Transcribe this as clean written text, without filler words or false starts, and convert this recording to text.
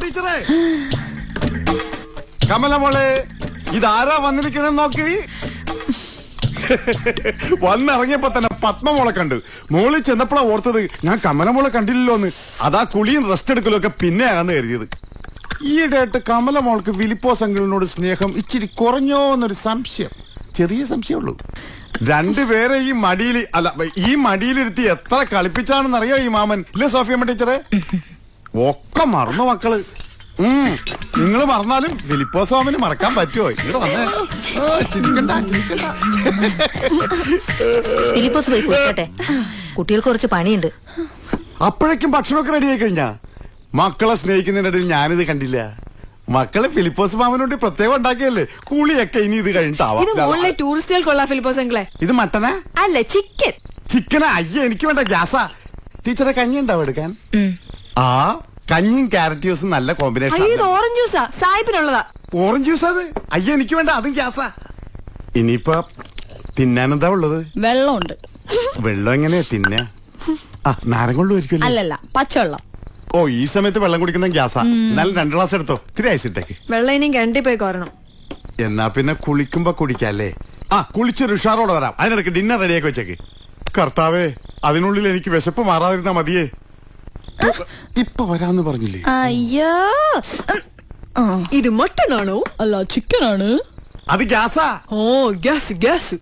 ടീച്ചറേ, കമലമോളെ, ഇതാരാ വന്നിരിക്കണെന്ന് നോക്കി. വന്നിറങ്ങിയപ്പോ തന്നെ പത്മമോളെ കണ്ടു. മോളിൽ ചെന്നപ്പോഴാ ഓർത്തത് ഞാൻ കമലമോളെ കണ്ടില്ലല്ലോന്ന്. അതാ കുളിയും റെസ്റ്റ് എടുക്കലും ഒക്കെ പിന്നെയാന്ന് കരുതിയത്. ഈയിടെയായിട്ട് കമലമോൾക്ക് ഫിലിപ്പോസ് അങ്കിളിനോട് സ്നേഹം ഇച്ചിരി കുറഞ്ഞോ എന്നൊരു സംശയം, ചെറിയ സംശയമുള്ളൂ. രണ്ടുപേരെ ഈ മടിയിലിരുത്തി എത്ര കളിപ്പിച്ചാണെന്നറിയോ ഈ മാമൻ, ഇല്ലേ സോഫിയമ്മ ടീച്ചറെ? ഒക്കെ മറന്നു മക്കള്. നിങ്ങൾ മറന്നാലും ഫിലിപ്പോസ് മാമന് മറക്കാൻ പറ്റുമോ? ഇവിടെ വന്നേ, ചിരിക്കണ്ട. ഫിലിപ്പോസ് പോയി കുളിക്കട്ടെ, കുട്ടികൾക്ക് കുറച്ച് പണിയുണ്ട്. അപ്പോഴേക്കും ഭക്ഷണമൊക്കെ റെഡിയായി കഴിഞ്ഞാ? മക്കളെ സ്നേഹിക്കുന്നതിനിടയിൽ ഞാനിത് കണ്ടില്ല. മക്കളെ ഫിലിപ്പോസ് മാമനോട് പ്രത്യേകം ഉണ്ടാക്കിയല്ലേ. കുളിയൊക്കെ ഇനി ഇത് കഴിഞ്ഞിട്ടാവാം. ടൂറിസ്റ്റുകൾക്കുള്ള ഫിലിപ്പോസ് അങ്കിളെ. ഇത് മട്ടനാ അല്ല, ചിക്കൻ. ചിക്കനാ? അയ്യ, എനിക്ക് വേണ്ട, ഗ്യാസാ. ടീച്ചറെ കഞ്ഞി ഉണ്ടാവും എടുക്കാൻ? ആ, കഞ്ഞിയും ക്യാരറ്റ് ജ്യൂസും നല്ല കോമ്പിനേഷൻ. ഓറഞ്ച് ജ്യൂസാ, സായിപ്പിനുള്ളതാ. ഓറഞ്ച് ജ്യൂസ് അത്? അയ്യ, എനിക്ക് വേണ്ട, അതും ഗ്യാസാ. ഇനിയിപ്പോ തിന്നാനെന്താ ഉള്ളത്? വെള്ളമുണ്ട്. വെള്ളം എങ്ങനെയാ തിന്നാ? നാരങ്ങുള്ളൂ. അല്ലല്ല, പച്ചവെള്ളം. ഓ, ഈ സമയത്ത് വെള്ളം കുടിക്കുന്ന ഗ്യാസാ. എന്നാലും 2 ഗ്ലാസ് എടുത്തോ, ഇത്തിരി ഐസ് ഇട്ടേക്ക്. വെള്ളം ഇനിയും കിണറ്റി പോയി കോരണം. എന്നാ പിന്നെ കുളിക്കുമ്പോ കുടിക്കല്ലേ. കുളിച്ചൊരു ഉഷാറോടെ വരാം. അതിനിടയ്ക്ക് ഡിന്നർ റെഡിയാക്കി വെച്ചേക്ക്. കർത്താവേ, അതിനുള്ളിൽ എനിക്ക് വിശപ്പ് മാറാതിരുന്നാ മതിയേ. ഇപ്പൊ വരാന്ന് പറഞ്ഞില്ലേ? അയ്യോ, ഇത് മട്ടൺ ആണോ? അല്ല, ചിക്കൻ ആണ്. അത് ഗ്യാസാ. ഓ, ഗ്യാസ്.